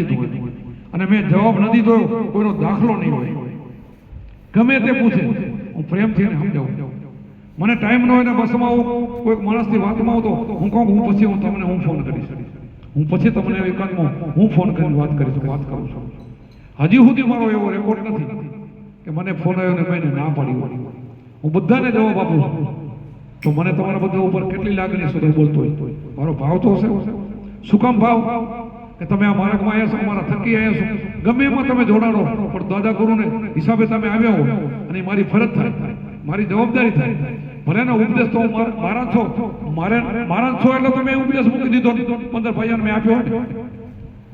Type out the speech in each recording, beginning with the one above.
કીધું હોય અને મેં જવાબ ન દીધો કોઈનો દાખલો નહીં હોય, ગમે તે પૂછે હું પ્રેમથી એને સમજાવું. મને ટાઈમ ન હોય ને બસમાં કોઈ માણસની વાતમાં આવતો હું કહું હું પછી તમને હું ફોન કરીશ, હું પછી તમને એકાદમાં હું ફોન કરીને વાત કરીશ, વાત કરું છું. હજી સુધી મારો એવો રેકોર્ડ નથી કે મને ફોન આવ્યો ને મેં ના પાડી હોય. હું બધાને જવાબ આપું છું. તો મને તમારા બધા ઉપર કેટલી લાગણી સુધી બોલતો હોય, મારો ભાવ તો હશે. શું કામ ભાવ? કે તમે આ માર્ગમાં આવ્યા છો, અમારા થકી આવ્યા છો, ગમે એમાં તમે જોડાડો, પણ દાદા ગુરુને હિસાબે તમે આવ્યા હો અને મારી ફરજ થાય, મારી જવાબદારી થાય. ભલે ને ઉપદેશ તો મારા છો, મારા છો એટલે તમે ઉપદેશ મૂકી દીધો 15 ભાઈઓને મેં આપ્યો હોય.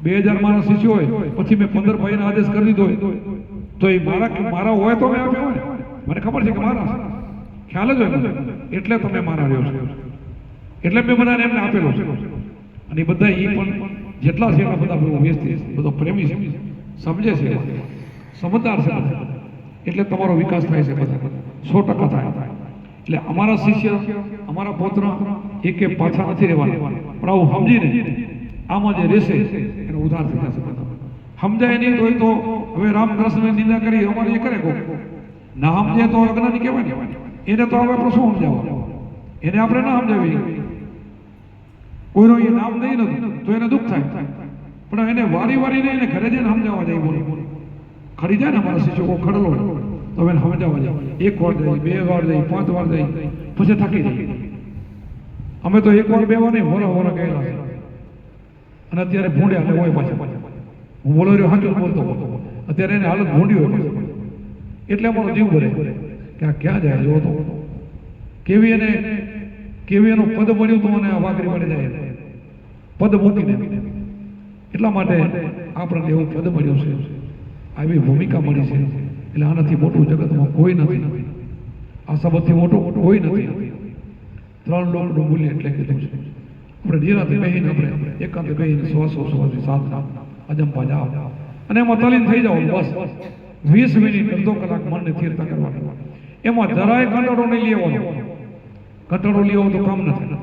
2000 મારા શિષ્યો હોય પછી મેં 15 ભાઈને આદેશ કરી દીધો હોય તો એ મારા હોય તો મેં આપ્યો હોય. મને ખબર છે કે મારા ખ્યાલ જ હોય એટલે તમે મારા રહ્યો છો, એટલે મેં બધાને એમને આપેલો છે. અને બધા એ પણ જેટલા છે એના બધા વ્યસ્ત બધો પ્રેમી છે, સમજે છે, સમજદાર છે, એટલે તમારો વિકાસ થાય છે બધા 100% થાય. એટલે અમારા શિષ્ય અમારા પૌત્ર એક પાછા નથી રહેવાના, પણ આવું સમજીને આમાં જે રહેશે એનો ઉદ્ધાર થઈ જશે. સમજાય નહીં તો હવે રામકૃષ્ણની નિંદા કરી અમારે એ કરે ના સમજે તો અજ્ઞાની કહેવાય ને, એને તો હવે આપણે શું સમજાવવા, એને આપણે ના સમજાવી. કોઈનો એ નામ નહીં નથી તો એને દુઃખ થાય, પણ એને વારી વારીને એને ઘરે જઈને સમજાવવા જાય. બોલો ખડી જાય ને અમારા શિક્ષકો ખડલો તો એને સમજાવવા જાય, 1 વાર જાય, 2 વાર જાય, 5 વાર જાય, પછી થાકી જાય. અમે તો 1 વાર 2 વાર નહીં વરા ગયેલા છે અને અત્યારે ભૂંડ્યા એટલે હોય પાછા. હું બોલો રહ્યો સાચું બોલતો અત્યારે એને હાલત ભૂંડી હોય પાછું. એટલે અમારો જીવ ભરે કે આ ક્યાં જાય જો તો કેવી એનો પદ મળ્યું તો મને વાઘરી મળી જાય પદ મૂકીને. એટલા માટે આપણને એવું પદ મળ્યું છે, આવી ભૂમિકા મળી છે. એટલે આનાથી મોટું જગતમાં કોઈ નથી, આ સબથી મોટું કોઈ નથી. 3 લોકનું મૂલ્ય એટલે કીધું છે. આપણે નિરાતે બેહીને આપણે એકાંત બેહીને શ્વાસોશ્વાસની સાધના અજંપા જાઓ અને એમાં તલીન થઈ જાઓ. બસ 20 મિનિટ અડધો કલાક મનને સ્થિરતા કરવાની. એમાં જરાય કંટાળો નહીં લેવાનો. કંટાળો લેવો તો કામ નથી,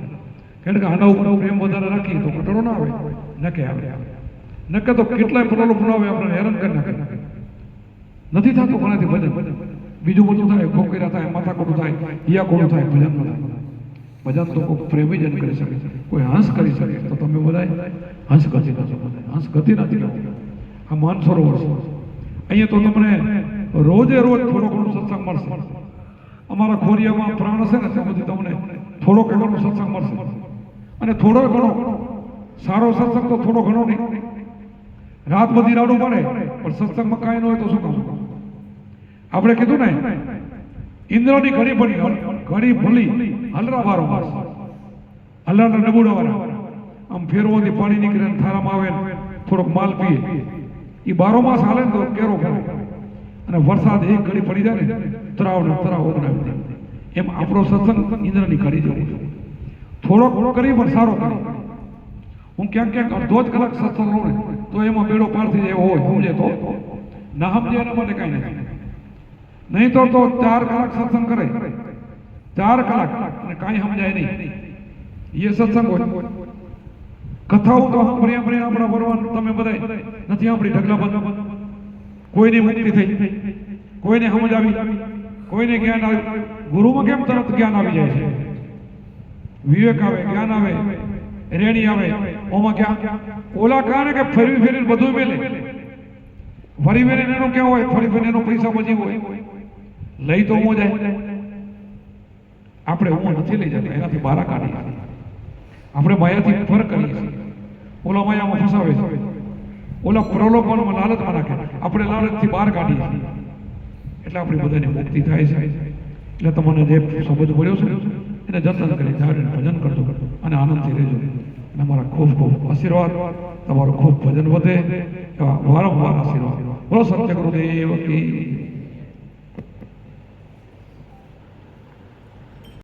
કારણ કે આના ઉપર પ્રેમ વધારે રાખીએ તો કંટાળો ના આવે, નકે આવે. નકે તો કેટલાય પ્રલોભ ન આવે, આપણે હેરાન કરી નાખે. નથી થતું કોનાથી ભજન, બીજું બધું થાય, ખોખેરા થાય, માથાકોડું થાય, હિયાકોડું થાય, ભજન ન થાય. ભજન તો કોઈ પ્રેમી જન કરી શકે, કોઈ હંસ કરી શકે. તો તમે બધા હંસ ગતિ નથી, હંસ ગતિ નથી કરતી. આ માનસરોવર છે, અહીંયા તો તમને રોજે રોજ થોડો ઘણો સત્સંગ મળશે. અમારા ખોરિયામાં પ્રાણ હશે ને ત્યાં સુધી તમને થોડો ઘણો સત્સંગ મળશે. અને થોડો ઘણો સારો સત્સંગ તો થોડો ઘણો નહીં, રાત બધી રાડું પડે પણ સત્સંગમાં કાંઈ ન હોય તો શું કામ? આપણે કીધું ને ઇન્દ્રની ઘડી ભલી હલરા વારો માસ, હલરાના નબુડા વાળા આમ ફેરવાથી પાણી નીકળે ને થારામાં આવે થોડોક માલ પીએ, એ 12 માસ હાલે ને તો કેરો કરે. અને વરસાદ એક ઘડી પડી જાય ને તરાવ ઓગણાવી દે. એમ આપણો સત્સંગ ઇન્દ્રની ઘડી જેવું છે, થોડોક કરી પણ સારો કરે. હું ક્યાંક અડધો જ કલાક સત્સંગ લઉં ને તો એમાં બેડો પાર થઈ જાય હોય, સમજે તો. ના સમજે એના માટે કાંઈ નથી. નહીં તો 4 કલાક સત્સંગ કરે, 4 કલાક અને કાંઈ સમજાય નહીં, એ સત્સંગ હોય. કથાઓ તો સાંભળી આપણા ભરવાન તમે બધા નથી સાંભળી. ઢગલા બંધ, કોઈની મુક્તિ થઈ, કોઈને સમજ આવી, કોઈને જ્ઞાન આવ્યું. ગુરુમાં કેમ તરત જ્ઞાન આવી જાય છે? વિવેક આવે, જ્ઞાન આવે, રેણી આવે. ઓમાં ક્યાં ઓલા કાને કે ફરીને બધું મેલે, ફરી ફેરીને એનો ક્યાં હોય, ફરી ફેરીને એનો પૈસા બચી હોય, લઈ તો હું જાય. આપણે હું નથી લઈ જતા, એનાથી બહાર કાઢીએ. આપણે માયાથી ફરક કરીએ છીએ, ઓલા માયામાં ફસાવે છે, ઓલા પ્રલોભનમાં લાલચમાં નાખે, આપણે લાલચથી બહાર કાઢીએ છીએ. એટલે આપણી બધાની મુક્તિ થાય છે. એટલે તમને જે સમજ પડ્યો છે એને જતન કરી જાળીને ભજન કરજો અને આનંદથી રહેજો. અને મારા ખૂબ આશીર્વાદ, તમારું ખૂબ ભજન વધે એવા વારંવાર આશીર્વાદ. બોલો સત્ય ગુરુદેવ કી